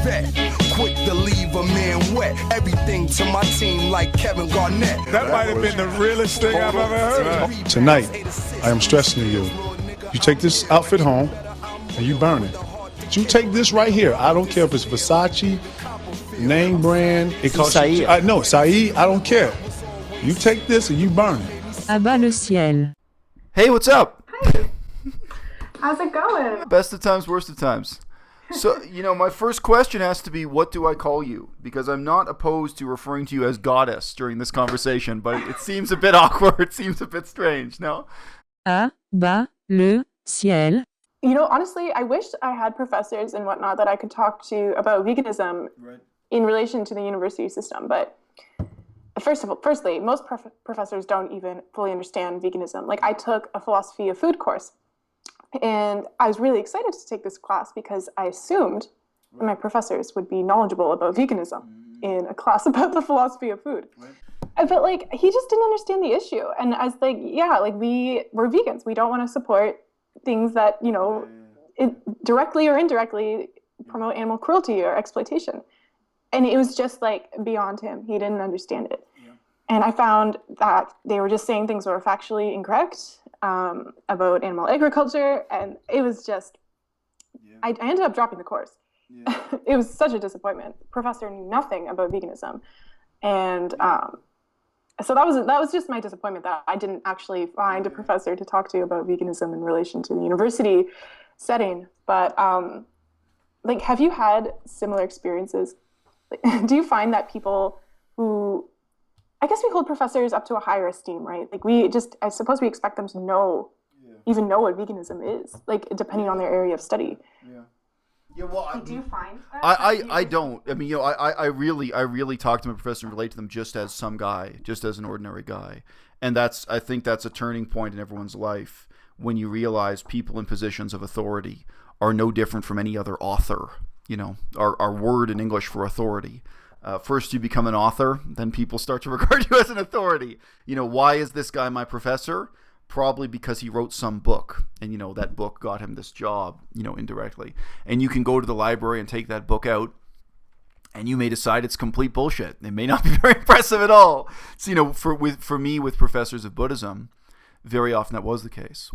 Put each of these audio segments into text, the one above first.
vet. Quick to leave a man wet. Everything to my team like Kevin Garnett. That might have been the realest thing I've ever heard. Tonight, I am stressing to you. You take this outfit home and you burn it. But you take this right here. I don't care if it's Versace, name brand. It costs you. No, Saeed, I don't care. You take this and you burn it. À-bas-le-ciel. Hey, what's up? Hi. How's it going? Best of times, worst of times. So, my first question has to be, what do I call you? Because I'm not opposed to referring to you as goddess during this conversation, but it seems a bit awkward. It seems a bit strange, no? À-bas-le-ciel. Honestly, I wish I had professors and whatnot that I could talk to about veganism in relation to the university system. But firstly, most professors don't even fully understand veganism. Like, I took a philosophy of food course. And I was really excited to take this class because I assumed that my professors would be knowledgeable about veganism in a class about the philosophy of food. But he just didn't understand the issue. And I was like, we're vegans. We don't want to support things that, directly or indirectly promote animal cruelty or exploitation. And it was just beyond him. He didn't understand it. Yeah. And I found that they were just saying things that were factually incorrect about animal agriculture, and it was just, I ended up dropping the course. Yeah. It was such a disappointment. The professor knew nothing about veganism, and so that was just my disappointment that I didn't actually find a professor to talk to about veganism in relation to the university setting. But have you had similar experiences? Do you find that people who, I guess we hold professors up to a higher esteem, right? I suppose we expect them to even know what veganism is, depending on their area of study. Yeah. Yeah, well, do you find that? I don't. I mean, I really talk to my professor and relate to them just as some guy, just as an ordinary guy. And I think that's a turning point in everyone's life when you realize people in positions of authority are no different from any other author. Our word in English for authority. First you become an author, then people start to regard you as an authority. Why is this guy my professor? Probably because he wrote some book, and that book got him this job, indirectly. And you can go to the library and take that book out, and you may decide it's complete bullshit. It may not be very impressive at all. So, for me, with professors of Buddhism, very often that was the case.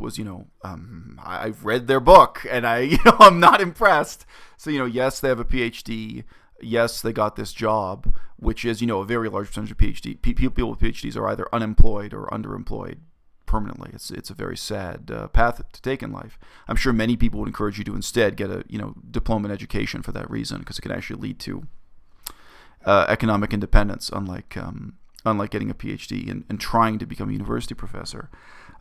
I've read their book, and I'm not impressed. So, yes, they have a PhD. Yes, they got this job, which is, a very large percentage of PhD. People with PhDs are either unemployed or underemployed permanently. It's a very sad path to take in life. I'm sure many people would encourage you to instead get a diploma in education for that reason, because it can actually lead to economic independence, unlike getting a PhD and trying to become a university professor.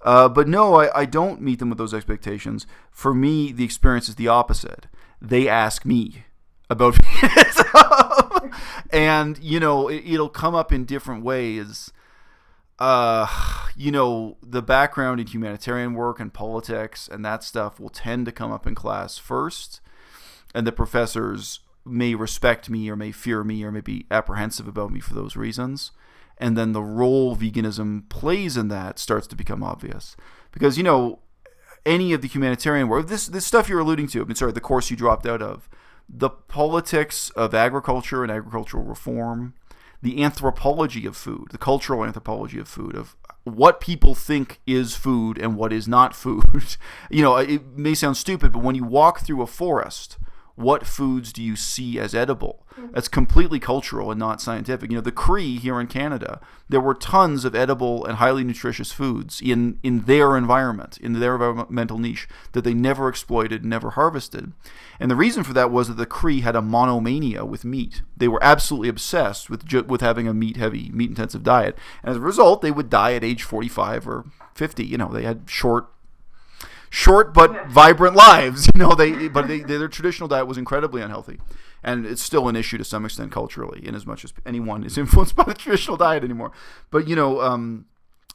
But no, I don't meet them with those expectations. For me, the experience is the opposite. They ask me about veganism, and it'll come up in different ways. The background in humanitarian work and politics and that stuff will tend to come up in class first, and the professors may respect me or may fear me or may be apprehensive about me for those reasons. And then the role veganism plays in that starts to become obvious, because any of the humanitarian work, this stuff you're alluding to, the course you dropped out of, the politics of agriculture and agricultural reform, the anthropology of food, the cultural anthropology of food, of what people think is food and what is not food. It may sound stupid, but when you walk through a forest, what foods do you see as edible? That's completely cultural and not scientific. The Cree here in Canada, there were tons of edible and highly nutritious foods in their environment, in their environmental niche, that they never exploited, never harvested. And the reason for that was that the Cree had a monomania with meat. They were absolutely obsessed with having a meat-heavy, meat-intensive diet. And as a result, they would die at age 45 or 50. They had short but vibrant lives. Their traditional diet was incredibly unhealthy, and it's still an issue to some extent culturally, in as much as anyone is influenced by the traditional diet anymore. But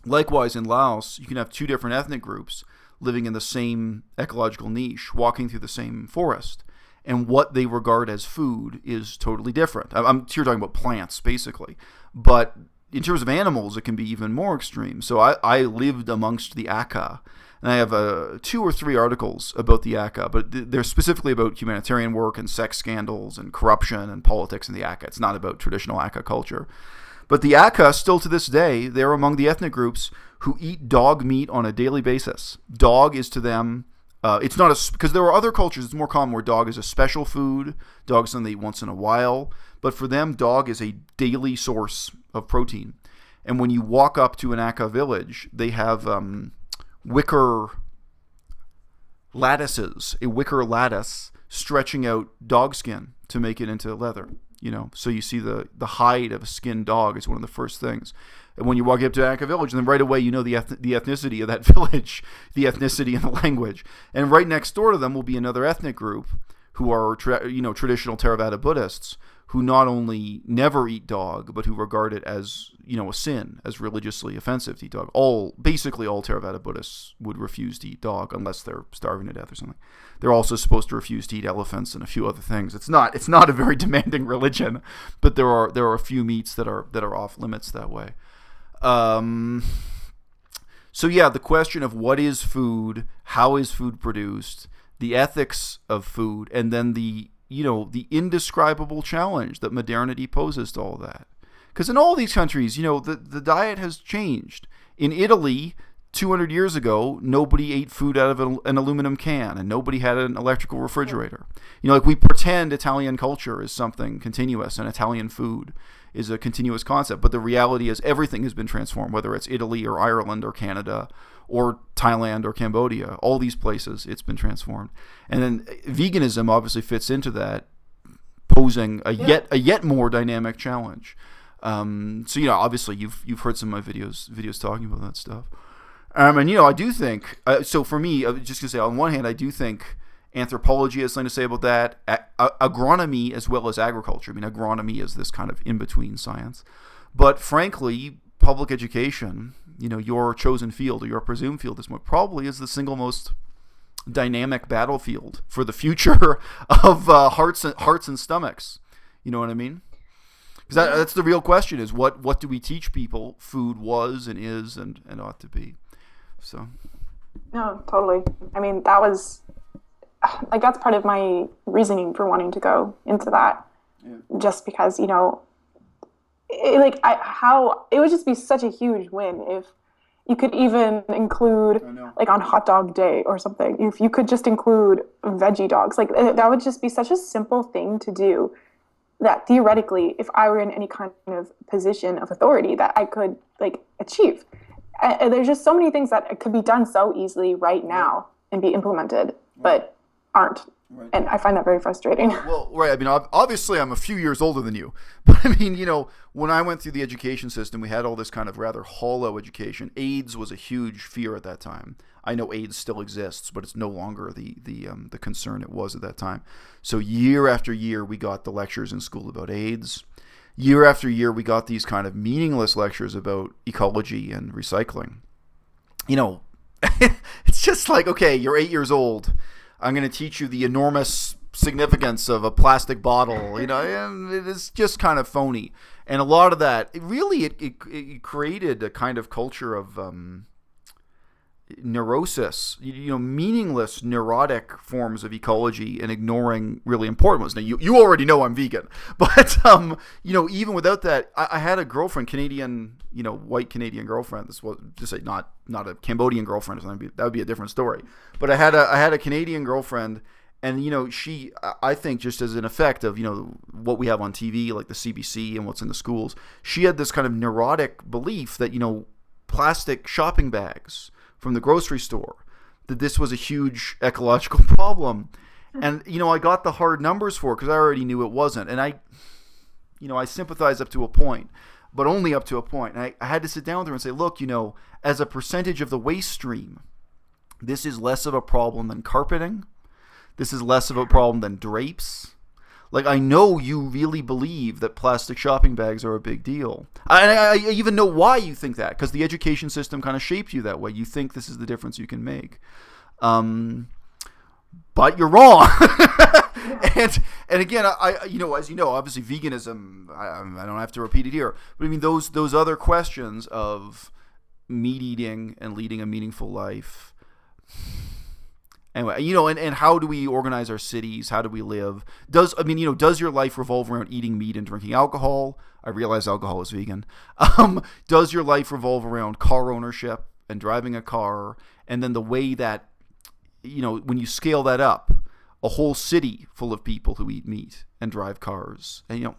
likewise in Laos, you can have two different ethnic groups living in the same ecological niche, walking through the same forest, and what they regard as food is totally different. I'm here talking about plants basically, but in terms of animals, it can be even more extreme. So I lived amongst the Aka. And I have 2 or 3 articles about the ACA, but they're specifically about humanitarian work and sex scandals and corruption and politics in the ACA. It's not about traditional ACA culture. But the ACA, still to this day, they're among the ethnic groups who eat dog meat on a daily basis. Dog is to them, it's not because there are other cultures, it's more common where dog is a special food, dog is something they eat once in a while. But for them, dog is a daily source of protein. And when you walk up to an ACA village, they have wicker lattices, a wicker lattice stretching out dog skin to make it into leather. So you see the hide of a skinned dog is one of the first things. And when you walk up to ACA village, then right away you know the ethnicity of that village, the ethnicity and the language. And right next door to them will be another ethnic group who are traditional Theravada Buddhists who not only never eat dog, but who regard it as a sin, as religiously offensive to eat dog. Basically all Theravada Buddhists would refuse to eat dog unless they're starving to death or something. They're also supposed to refuse to eat elephants and a few other things. It's not a very demanding religion, but there are a few meats that are off limits that way. So yeah, the question of what is food, how is food produced, the ethics of food, and then the indescribable challenge that modernity poses to all that. Because in all these countries, the diet has changed. In Italy, 200 years ago, nobody ate food out of an aluminum can, and nobody had an electrical refrigerator. We pretend Italian culture is something continuous, and Italian food is a continuous concept. But the reality is everything has been transformed, whether it's Italy or Ireland or Canada or Thailand or Cambodia. All these places, it's been transformed. And then veganism obviously fits into that, posing a yet more dynamic challenge. So obviously you've heard some of my videos talking about that stuff. And I do think so. For me, just to say, on one hand, I do think anthropology has something to say about that. Agronomy as well as agriculture. Agronomy is this kind of in-between science. But frankly, public education, your chosen field or your presumed field probably is the single most dynamic battlefield for the future of hearts and stomachs. You know what I mean? Because that's the real question: is what do we teach people food was and is and ought to be? So. No, totally. That was that's part of my reasoning for wanting to go into that. Yeah. Just because it would just be such a huge win if you could even include on hot dog day or something, if you could just include veggie dogs. That would just be such a simple thing to do, that theoretically, if I were in any kind of position of authority, that I could achieve. And there's just so many things that could be done so easily right now and be implemented, but aren't. Right. And I find that very frustrating. Well, right. Obviously, I'm a few years older than you. But, when I went through the education system, we had all this kind of rather hollow education. AIDS was a huge fear at that time. I know AIDS still exists, but it's no longer the concern it was at that time. So year after year, we got the lectures in school about AIDS. Year after year, we got these kind of meaningless lectures about ecology and recycling. It's just okay, you're 8 years old. I'm going to teach you the enormous significance of a plastic bottle, and it is just kind of phony. And a lot of that, it created a kind of culture of neurosis, meaningless, neurotic forms of ecology and ignoring really important ones. Now, you already know I'm vegan, but, even without that, I had a girlfriend, Canadian, white Canadian girlfriend. This was just not a Cambodian girlfriend. That would be a different story. But I had a Canadian girlfriend, and, she, I think just as an effect of, what we have on TV, like the CBC and what's in the schools, she had this kind of neurotic belief that, plastic shopping bags from the grocery store, that this was a huge ecological problem. And, I got the hard numbers for it because I already knew it wasn't. And I sympathize up to a point, but only up to a point. And I had to sit down with her and say, look, as a percentage of the waste stream, this is less of a problem than carpeting. This is less of a problem than drapes. I know you really believe that plastic shopping bags are a big deal. I even know why you think that, because the education system kind of shaped you that way. You think this is the difference you can make. But you're wrong. and again, as you know, obviously veganism, I don't have to repeat it here, but those other questions of meat eating and leading a meaningful life, Anyway, and how do we organize our cities? How do we live? Does your life revolve around eating meat and drinking alcohol? I realize alcohol is vegan. Does your life revolve around car ownership and driving a car? And then the way that, when you scale that up, a whole city full of people who eat meat and drive cars. And,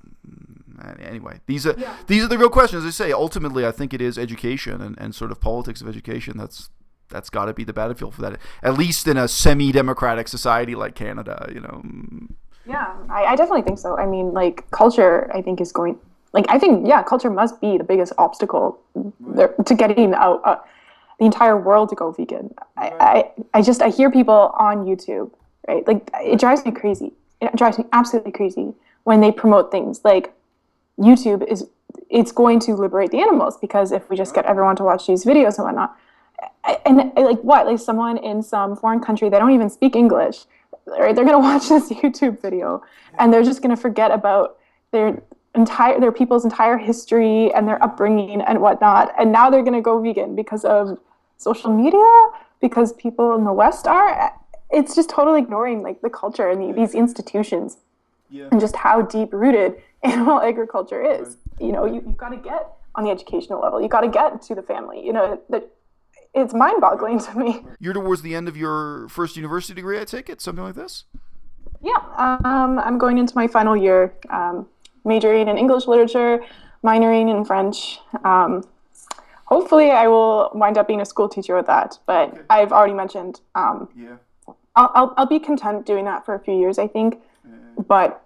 anyway, these are the real questions. As I say, ultimately, I think it is education and sort of politics of education. That's got to be the battlefield for that, at least in a semi-democratic society like Canada, Yeah, I definitely think so. I mean, like, culture, I think, culture must be the biggest obstacle to getting out the entire world to go vegan. I hear people on YouTube, right? Like, it drives me crazy. It drives me absolutely crazy when they promote things like YouTube it's going to liberate the animals, because if we just get everyone to watch these videos and whatnot, and like what? Like someone in some foreign country, they don't even speak English, right? They're going to watch this YouTube video and they're just going to forget about their people's entire history and their upbringing and whatnot. And now they're going to go vegan because of social media, because people in the West are. It's just totally ignoring like the culture and these institutions and just how deep rooted animal agriculture is. You've got to get on the educational level. You got to get to the family. It's mind-boggling to me. You're towards the end of your first university degree, I take it? Something like this? Yeah. I'm going into my final year, majoring in English literature, minoring in French. Hopefully I will wind up being a school teacher with that. But okay. I've already mentioned I'll be content doing that for a few years, I think. But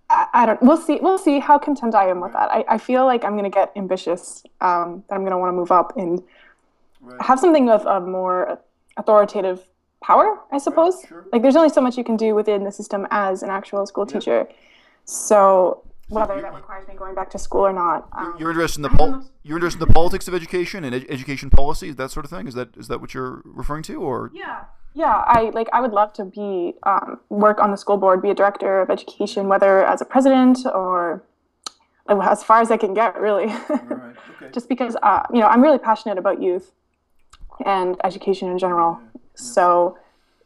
I don't. We'll see how content I am with that. I feel like I'm going to get ambitious. That I'm going to want to move up and have something with a more authoritative power, I suppose. Right, sure. Like, there's only so much you can do within the system as an actual school teacher. So whether that requires me going back to school or not. You're interested in the politics of education and education policy, that sort of thing. Is that what you're referring to, or? Yeah. I would love to be work on the school board, be a director of education, whether as a president or as far as I can get, really. Right. Okay. Just because I'm really passionate about youth and education in general. Yeah. So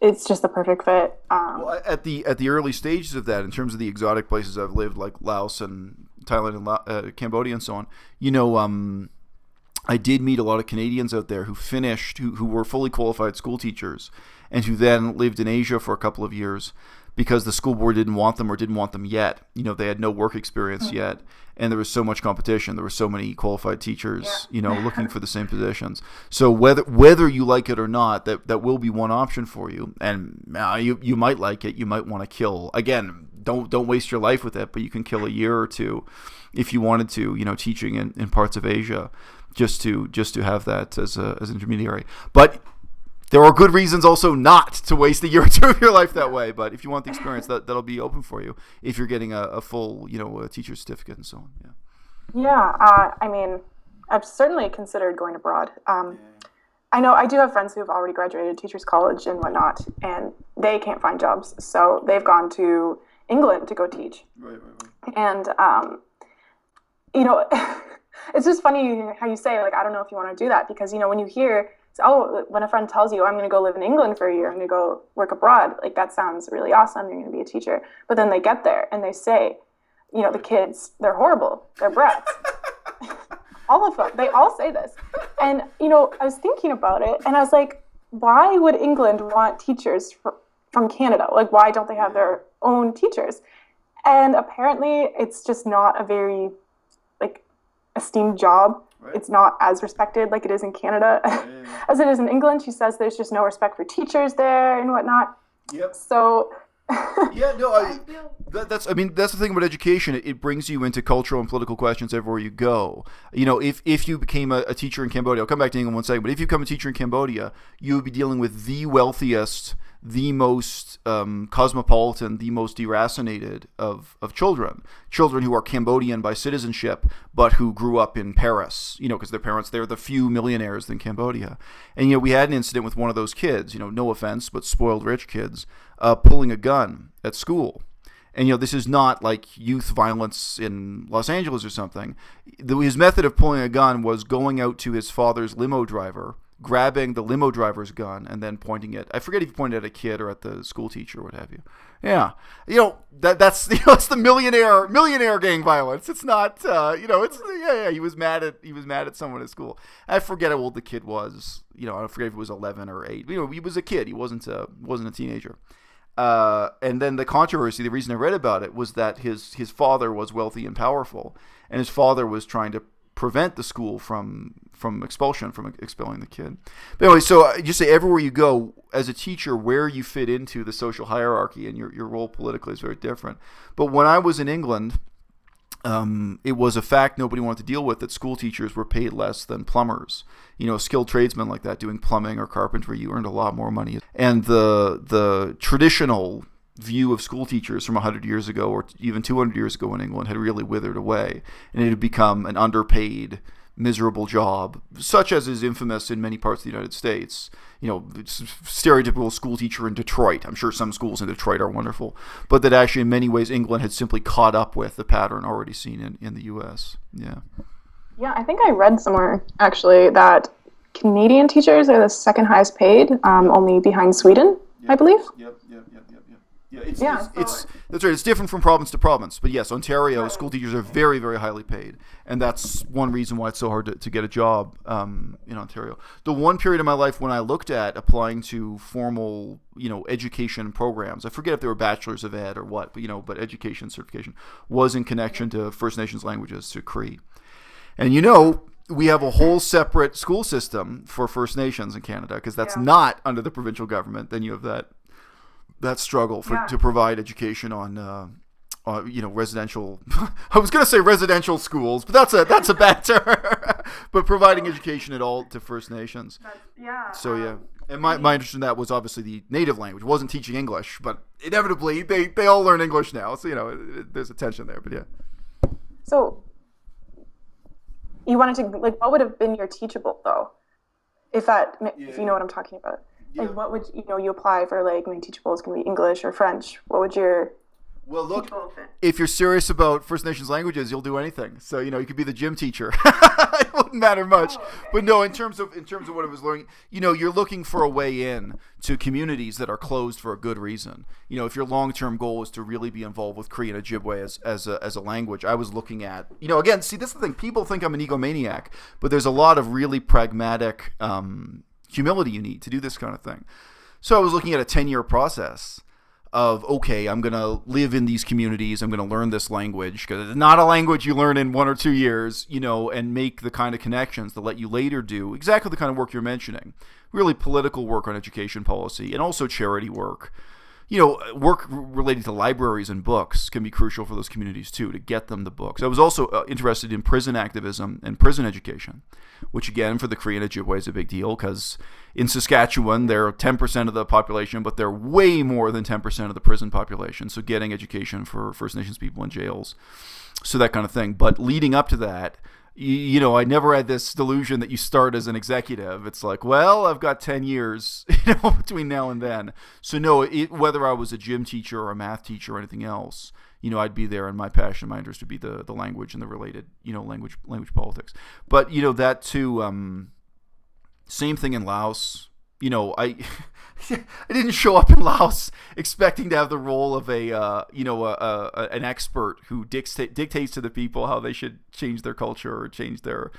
it's just the perfect fit. Well, at the early stages of that, in terms of the exotic places I've lived, like Laos and Thailand and Cambodia and so on, I did meet a lot of Canadians out there who finished, who were fully qualified school teachers, and who then lived in Asia for a couple of years because the school board didn't want them or didn't want them yet. They had no work experience yet, and there was so much competition. There were so many qualified teachers, looking for the same positions. So whether you like it or not, that will be one option for you. And you might like it. You might want to kill. Again, don't waste your life with it, but you can kill a year or two if you wanted to, teaching in parts of Asia, just to have that as an intermediary. But there are good reasons also not to waste a year or two of your life that way. But if you want the experience, that'll be open for you if you're getting a full, a teacher's certificate and so on. I mean, I've certainly considered going abroad. I know I do have friends who have already graduated teachers college and whatnot, and they can't find jobs, so they've gone to England to go teach. Right. And it's just funny how you say, like, I don't know if you want to do that, because when you hear, when a friend tells you, I'm going to go live in England for a year, I'm going to go work abroad, like, that sounds really awesome, you're going to be a teacher. But then they get there and they say, the kids, they're horrible, they're brats. All of them, they all say this. And I was thinking about it, and I was like, why would England want teachers from Canada? Like, why don't they have their own teachers? And apparently it's just not a very esteemed job. Right. It's not as respected like it is in Canada as it is in England. She says there's just no respect for teachers there and whatnot. Yep. So that's the thing about education. It brings you into cultural and political questions everywhere you go. If you became a teacher in Cambodia, I'll come back to England in one second, but if you become a teacher in Cambodia, you would be dealing with the wealthiest, the most cosmopolitan, the most deracinated of children who are Cambodian by citizenship, but who grew up in Paris, because their parents, they're the few millionaires in Cambodia. And, we had an incident with one of those kids, no offense, but spoiled rich kids, pulling a gun at school. And, this is not like youth violence in Los Angeles or something. His method of pulling a gun was going out to his father's limo driver, grabbing the limo driver's gun and then pointing it. I forget if he pointed at a kid or at the school teacher or what have you. Yeah, that's it's the millionaire gang violence. It's not it's he was mad at someone at school. I forget how old the kid was. I forget if it was 11 or 8. He was a kid. He wasn't a teenager. And then the controversy, the reason I read about it was that his father was wealthy and powerful, and his father was trying to prevent the school from expelling the kid. But anyway, so just say everywhere you go as a teacher, where you fit into the social hierarchy and your role politically is very different. But when I was in England, it was a fact nobody wanted to deal with that school teachers were paid less than plumbers. Skilled tradesmen like that doing plumbing or carpentry, you earned a lot more money. And the traditional view of school teachers from 100 years ago or even 200 years ago in England had really withered away, and it had become an underpaid, miserable job, such as is infamous in many parts of the United States. Stereotypical school teacher in Detroit. I'm sure some schools in Detroit are wonderful, but that actually in many ways England had simply caught up with the pattern already seen in the U.S. Yeah, I think I read somewhere actually that Canadian teachers are the second highest paid, only behind Sweden, I believe. Yep. It's that's right. It's different from province to province, but yes, Ontario school teachers are very, very highly paid, and that's one reason why it's so hard to get a job in Ontario. The one period of my life when I looked at applying to formal, education programs, I forget if they were bachelors of ed or what, but education certification was in connection to First Nations languages, to Cree, and we have a whole separate school system for First Nations in Canada because that's not under the provincial government. Then you have that struggle to provide education on residential. I was going to say residential schools, but that's a bad term. But providing education at all to First Nations. So and my interest in that was obviously the native language. It wasn't teaching English, but inevitably they all learn English now. So there's a tension there. But yeah. So you wanted to what would have been your teachable though, if you know what I'm talking about. Yeah. What would you apply for? My teachable is going to be English or French. What would your look? If you're serious about First Nations languages, you'll do anything. So you could be the gym teacher. It wouldn't matter much. Oh, okay. But no, in terms of what I was learning, you're looking for a way in to communities that are closed for a good reason. If your long-term goal is to really be involved with Cree and Ojibwe as a language, I was looking at again. See, this is the thing. People think I'm an egomaniac, but there's a lot of really pragmatic. Humility you need to do this kind of thing. So I was looking at a 10-year process of, okay, I'm going to live in these communities. I'm going to learn this language because it's not a language you learn in 1 or 2 years, and make the kind of connections that let you later do exactly the kind of work you're mentioning. Really political work on education policy and also charity work. Work related to libraries and books can be crucial for those communities too, to get them the books. I was also interested in prison activism and prison education, which again for the Cree and Ojibwe is a big deal because in Saskatchewan they're 10% of the population, but they're way more than 10% of the prison population. So getting education for First Nations people in jails, so that kind of thing. But leading up to that, I never had this delusion that you start as an executive. It's like, well, I've got 10 years, between now and then. So no, whether I was a gym teacher or a math teacher or anything else, I'd be there, and my passion, my interest would be the language and the related, language politics. But that too, same thing in Laos. I didn't show up in Laos expecting to have the role of an expert who dictates to the people how they should change their culture or change their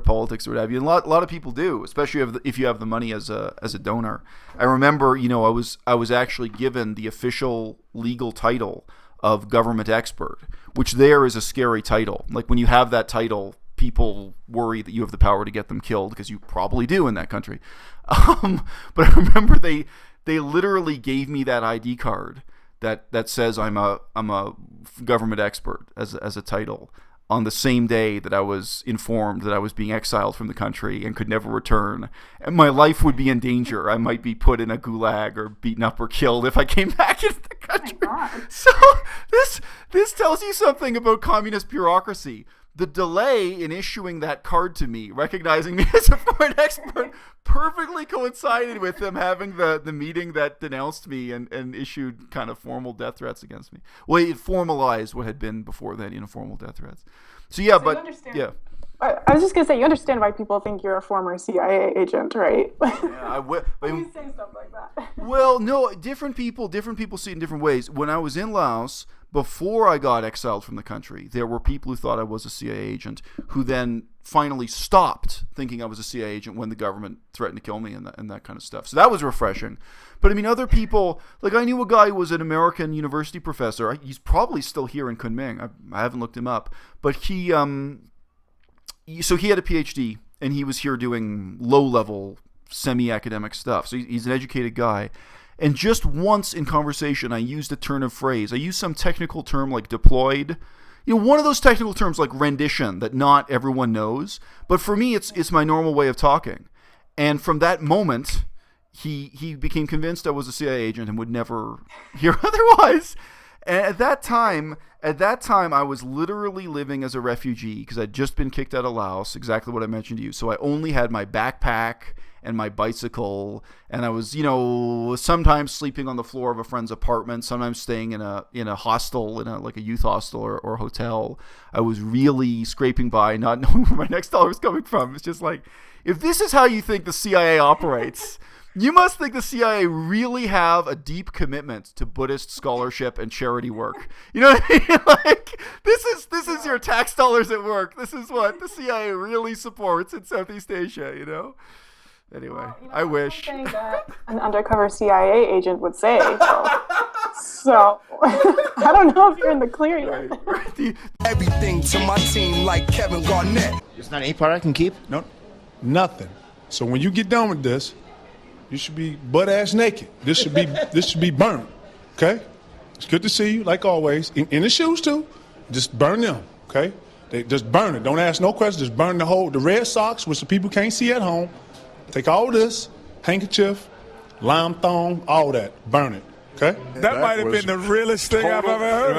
politics or what have you. And a lot of people do, especially if you have the money as a donor. I remember, I was actually given the official legal title of government expert, which there is a scary title. Like when you have that title, people worry that you have the power to get them killed, because you probably do in that country. But I remember they literally gave me that ID card that says I'm a government expert as a title on the same day that I was informed that I was being exiled from the country and could never return, and my life would be in danger. I might be put in a gulag or beaten up or killed if I came back into the country. So this tells you something about communist bureaucracy. The delay in issuing that card to me, recognizing me as a foreign expert, perfectly coincided with them having the meeting that denounced me and issued kind of formal death threats against me. Well, it formalized what had been before then, formal death threats. So yeah, but yeah. I was just gonna say, you understand why people think you're a former CIA agent, right? Yeah, You say stuff like that. Well, no, different people see it in different ways. When I was in Laos, before I got exiled from the country, there were people who thought I was a CIA agent who then finally stopped thinking I was a CIA agent when the government threatened to kill me and that kind of stuff. So that was refreshing. But I mean, other people, like I knew a guy who was an American university professor. He's probably still here in Kunming. I haven't looked him up, but so he had a PhD and he was here doing low-level semi-academic stuff. So he's an educated guy. And just once in conversation, I used a turn of phrase. I used some technical term like deployed. One of those technical terms like rendition that not everyone knows. But for me, it's my normal way of talking. And from that moment, he became convinced I was a CIA agent and would never hear otherwise. And at that time, I was literally living as a refugee because I'd just been kicked out of Laos, exactly what I mentioned to you. So I only had my backpack and my bicycle, and I was, sometimes sleeping on the floor of a friend's apartment, sometimes staying in a hostel, like a youth hostel or hotel. I was really scraping by, not knowing where my next dollar was coming from. It's just like, if this is how you think the CIA operates, you must think the CIA really have a deep commitment to Buddhist scholarship and charity work. You know what I mean? Like, this is your tax dollars at work. This is what the CIA really supports in Southeast Asia, Anyway, well, I wish. Something that an undercover CIA agent would say. So I don't know if you're in the clear yet. Right. Everything to my team like Kevin Garnett. There's not any part I can keep? No, nothing. So when you get done with this, you should be butt-ass naked. This should be burnt, okay? It's good to see you, like always. In the shoes, too. Just burn them, okay? They just burn it. Don't ask no questions. Just burn the red socks, which the people can't see at home. Take all this, handkerchief, lime thong, all that. Burn it, okay? That might have been the realest thing I've ever heard.